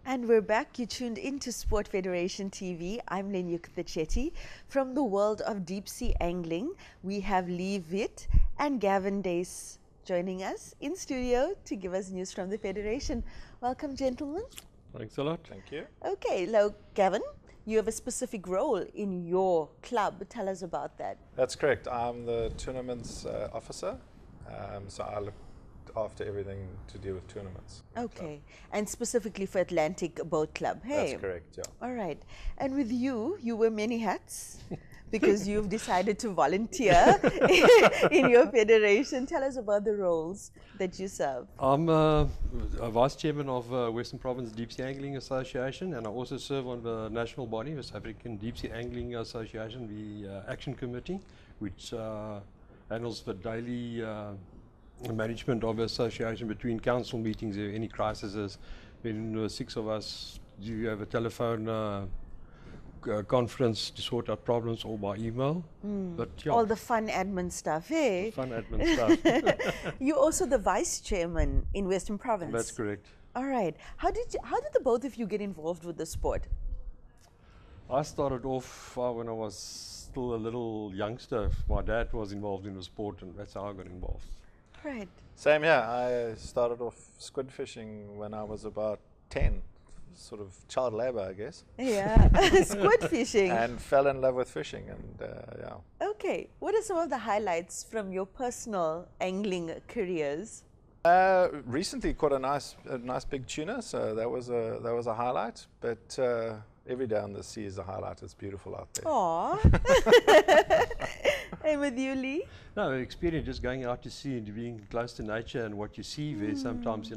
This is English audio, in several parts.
And we're back. You tuned into Sport Federation TV. I'm Lenyuk Chetty. From the world of deep sea angling, we have Wiid and Gavin Dace joining us in studio to give us news from the Federation. Welcome, gentlemen. Thanks a lot. Thank you. Okay, now, Gavin, you have a specific role in your club. Tell us about that. That's correct. I'm the tournaments officer, so I look after everything to do with tournaments. Okay, and specifically for Atlantic Boat Club. Hey, that's correct. Yeah. All right, and with you wear many hats because you've decided to volunteer in your federation. Tell us about the roles that you serve. I'm a vice chairman of Western Province Deep Sea Angling Association, and I also serve on the national body, the South African Deep Sea Angling Association, the action committee, which handles the daily management of the association between council meetings. If any crises, when 6 of us do have a telephone conference to sort out problems, or by email. But yeah, all the fun admin stuff, hey? Fun admin stuff. You're also the vice chairman in Western Province. That's correct. All right. How did the both of you get involved with the sport? I started off when I was still a little youngster. My dad was involved in the sport, and that's how I got involved. Right. Same here. I started off squid fishing when I was about 10, sort of child labor, I guess. Yeah, squid fishing. And fell in love with fishing, and yeah. Okay, what are some of the highlights from your personal angling careers? Recently caught a nice big tuna, so that was a highlight. But every day on the sea is a highlight. It's beautiful out there. Aww. And with you, Lee? No, experience just going out to sea and being close to nature, and what you see there sometimes,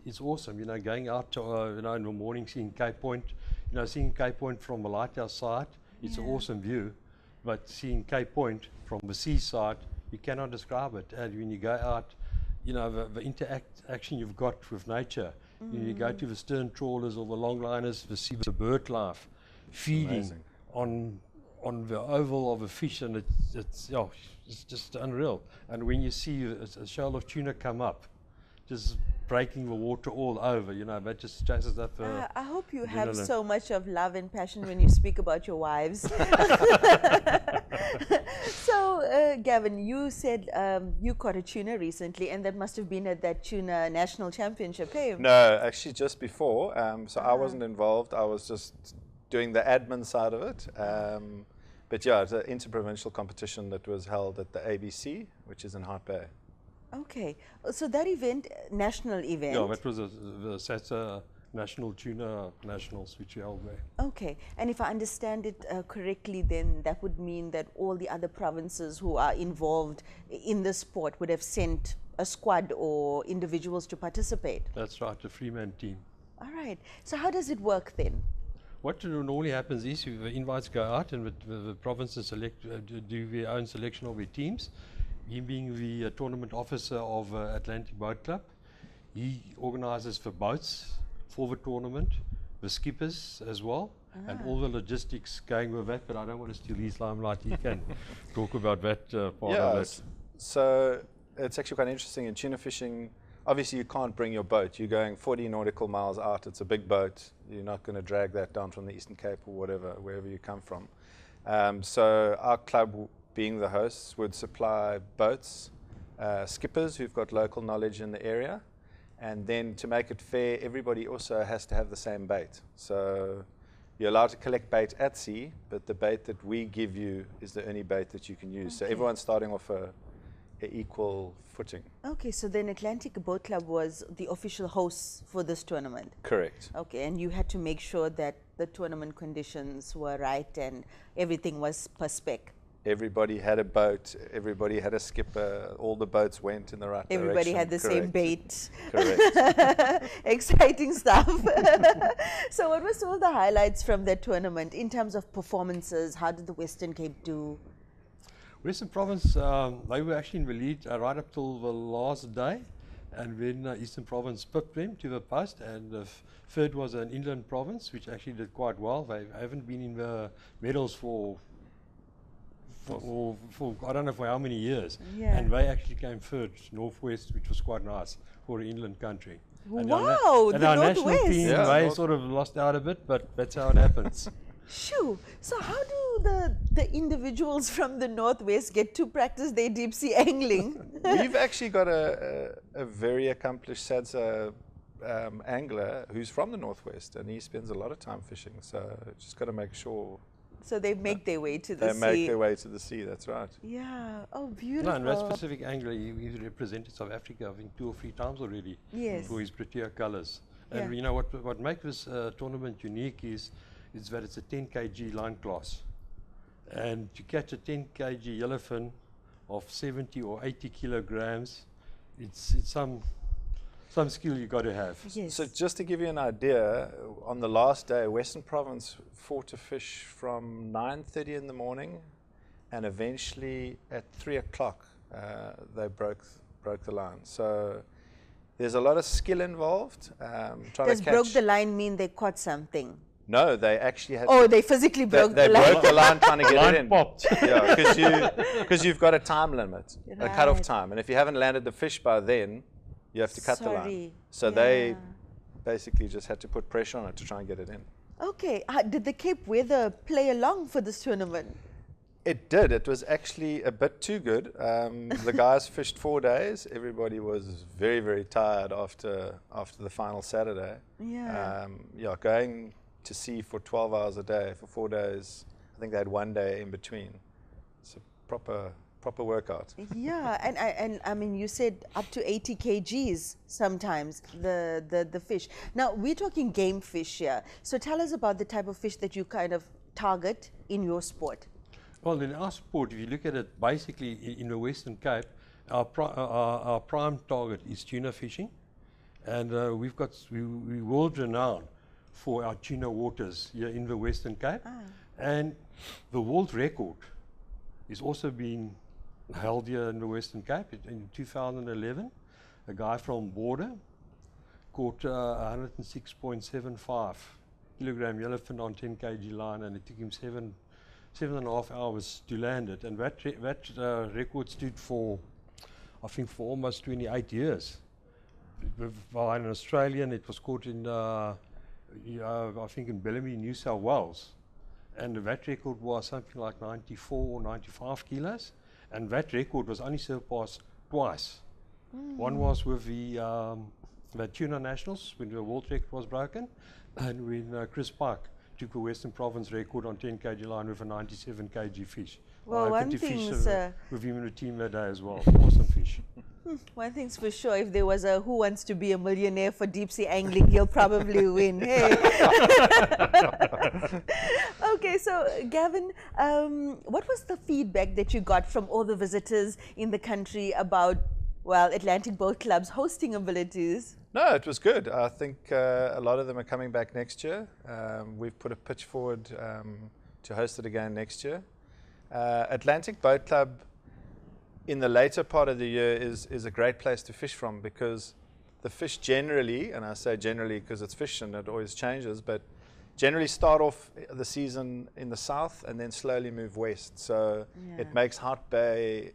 it's awesome. Going out to, in the morning, seeing Cape Point, seeing Cape Point from the lighthouse side, it's an awesome view. But seeing Cape Point from the seaside, you cannot describe it. And when you go out, the interaction you've got with nature. You go to the stern trawlers or the longliners, see the bird life feeding on the oval of a fish, and it's just unreal. And when you see a shoal of tuna come up, just breaking the water all over, that just chases up. I hope you have so much of love and passion when you speak about your wives. So, Gavin, you said you caught a tuna recently, and that must have been at that tuna national championship, hey? No, actually just before. So I wasn't involved. I was just doing the admin side of it. But yeah, it's an interprovincial competition that was held at the ABC, which is in Hart Bay. Okay, so that event, national event. Yeah, that was the SATSA National Tuna Nationals, which we held there. Okay, and if I understand it correctly, then that would mean that all the other provinces who are involved in the sport would have sent a squad or individuals to participate. That's right, a three-man team. All right, so how does it work then? What normally happens is the invites go out, and the provinces do their own selection of their teams. He being the tournament officer of Atlantic Boat Club, he organizes the boats for the tournament, the skippers as well, and all the logistics going with that. But I don't want to steal his limelight. He can talk about that part of it. So it's actually quite interesting in tuna fishing. Obviously, you can't bring your boat. You're going 40 nautical miles out. It's a big boat. You're not going to drag that down from the Eastern Cape or wherever you come from. So our club, being the hosts, would supply boats, skippers who've got local knowledge in the area, and then to make it fair, everybody also has to have the same bait. So you're allowed to collect bait at sea, but the bait that we give you is the only bait that you can use. Okay. So everyone's starting off a equal footing. Okay, so then Atlantic Boat Club was the official host for this tournament? Correct. Okay, and you had to make sure that the tournament conditions were right and everything was per spec? Everybody had a boat, everybody had a skipper, all the boats went in the right direction. Everybody had the same bait. Correct. Exciting stuff. So what were some of the highlights from that tournament in terms of performances? How did the Western Cape do? Western Province, they were actually in the lead right up till the last day, and then Eastern Province pipped them to the post, and the third was an inland province, which actually did quite well. They haven't been in the medals for for I don't know for how many years. Yeah. And they actually came third, Northwest, which was quite nice for an inland country. And Wow, and the our national Northwest. team, Yeah, they North- sort of lost out a bit, but that's how it happens. Shoo. So how do the individuals from the Northwest get to practice their deep sea angling? We've actually got a very accomplished SADSA angler who's from the Northwest, and he spends a lot of time fishing. So just got to make sure So they make their way to the they sea. make their way to the sea. That's right. Yeah. Oh, No, beautiful. and that specific angler, he's represented South Africa, I think 2 or 3 times already Yes. for his Protea colours. And Yeah. you know what makes this tournament unique is that it's a 10 kg line class. And to catch a 10 kg yellowfin of 70 or 80 kilograms, it's some skill you got to have. Yes. So just to give you an idea, on the last day, Western Province fought to fish from 9:30 in the morning, and eventually at 3 o'clock they broke the line. So there's a lot of skill involved. Trying Does to catch. broke the line mean they caught something? No, they actually had. Oh, they physically broke they the line. broke the line trying to get Line it in. popped. Yeah, because you've got a time limit, a cut-off Right. time, and if you haven't landed the fish by then, you have to cut the line. Sorry. So they Yeah. basically just had to put pressure on it to try and get it in. Okay. Did the Cape weather play along for this tournament? It did. It was actually a bit too good. The guys fished 4 days. Everybody was very, very tired after the final Saturday. Yeah. Going to sea for 12 hours a day for 4 days. I think they had 1 day in between. It's a proper workout. Yeah, and I mean, you said up to 80 kgs sometimes the fish. Now we're talking game fish here. So tell us about the type of fish that you kind of target in your sport. Well, in our sport, if you look at it, basically in the Western Cape, our prime target is tuna fishing, and we're world renowned for our tuna waters here in the Western Cape, and the world record is also being held here in the Western Cape. In 2011, a guy from Border caught 106.75 kilogram yellowfin on 10 kg line, and it took him 7.5 hours to land it, and that record stood for, I think, for almost 28 years. By an Australian, it was caught in, I think, in Bellamy, New South Wales, and that record was something like 94 or 95 kilos, and that record was only surpassed twice. One was with the Tuna Nationals when the world record was broken, and when Chris Park took a Western Province record on 10 kg line with a 97 kg fish. Well, I one happened to fish thing's, with him in the team that day as well. Awesome fish. One thing's for sure, if there was a Who Wants to Be a Millionaire for deep sea angling, he'll probably win. Hey. Okay, so Gavin, what was the feedback that you got from all the visitors in the country about, well, Atlantic Boat Club's hosting abilities? No, it was good. I think a lot of them are coming back next year. We've put a pitch forward to host it again next year. Atlantic Boat Club in the later part of the year is a great place to fish from, because the fish generally, and I say generally because it's fish and it always changes, but generally start off the season in the south and then slowly move west. So it makes Hart Bay,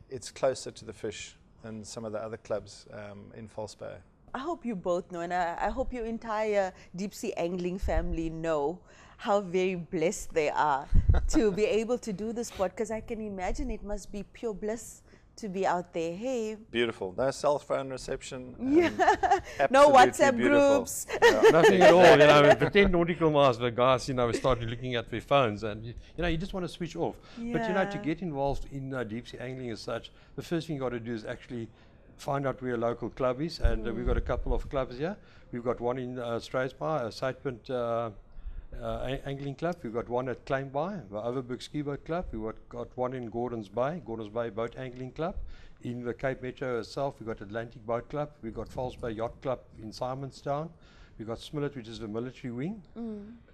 it's closer to the fish than some of the other clubs in False Bay. I hope you both know, and I hope your entire deep sea angling family know how very blessed they are to be able to do this sport, because I can imagine it must be pure bliss to be out there. Hey. Beautiful. No cell phone reception. Yeah. No Absolutely WhatsApp beautiful. groups. Yeah. Nothing at all. You know, the 10 nautical miles, the guys, started looking at their phones, and you just want to switch off. But to Yeah. get involved in deep sea angling as such, the first thing you got to do is actually find out where a local club is, and we've got a couple of clubs here. We've got one in Strathspire, a Sidepunt Angling Club. We've got one at Kleinbaai, the Overberg Ski Boat Club. We've got one in Gordons Bay Boat Angling Club. In the Cape Metro itself, we've got Atlantic Boat Club. We've got False Bay Yacht Club in Simonstown. We've got Smillet, which is the military wing.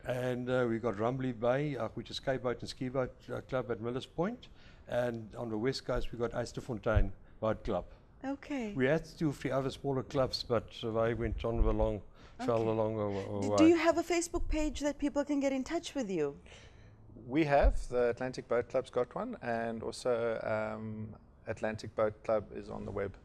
And we've got Rumbly Bay, which is Cape Boat and Ski Boat Club at Millers Point. And on the west coast, we've got Eysterfontein Boat Club. Okay. We had 2 or 3 other smaller clubs, but they went on fell along Do you have a Facebook page that people can get in touch with you? We have, the Atlantic Boat Club's got one, and also Atlantic Boat Club is on the web,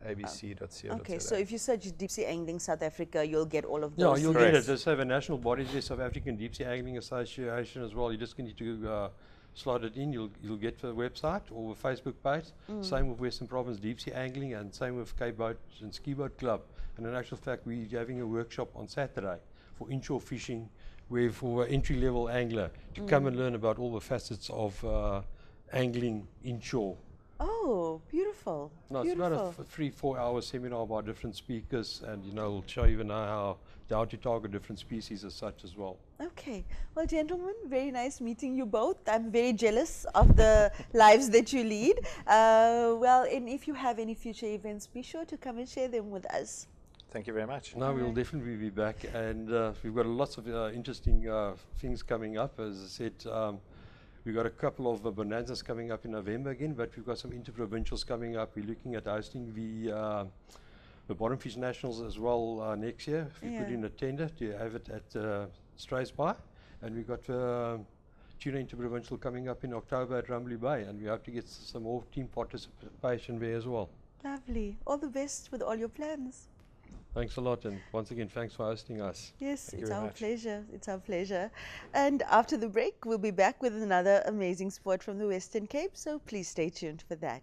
abc.co.za. Okay, so if you search Deep Sea Angling South Africa, you'll get all of Yeah, those. you'll Correct. get it. There's have a national body, the South African Deep Sea Angling Association as well. You just need to slot it in. You'll get the website or the Facebook page. Same with Western Province Deep Sea Angling, and same with Cape Boat and Ski Boat Club. And in actual fact, we're having a workshop on Saturday for inshore fishing, where for an entry-level angler to come and learn about all the facets of angling inshore. Oh, beautiful. No, beautiful. it's about a 3-4 hour seminar by different speakers, and we'll show you now how to target different species as such as well. Okay. Well, gentlemen, very nice meeting you both. I'm very jealous of the lives that you lead. Well, and if you have any future events, be sure to come and share them with us. Thank you very much. No, we'll definitely be back, and we've got lots of interesting things coming up. As I said, we've got a couple of bonanzas coming up in November again, but we've got some interprovincials coming up. We're looking at hosting the Bottomfish Nationals as well next year. We put in a tender to have it at Strathspey, and we've got Tuna Interprovincial coming up in October at Rumbly Bay, and we hope to get some more team participation there as well. Lovely. All the best with all your plans. Thanks a lot, and once again, thanks for hosting us. Yes, Thank you it's very our much. pleasure. It's our pleasure. And after the break, we'll be back with another amazing sport from the Western Cape, so please stay tuned for that.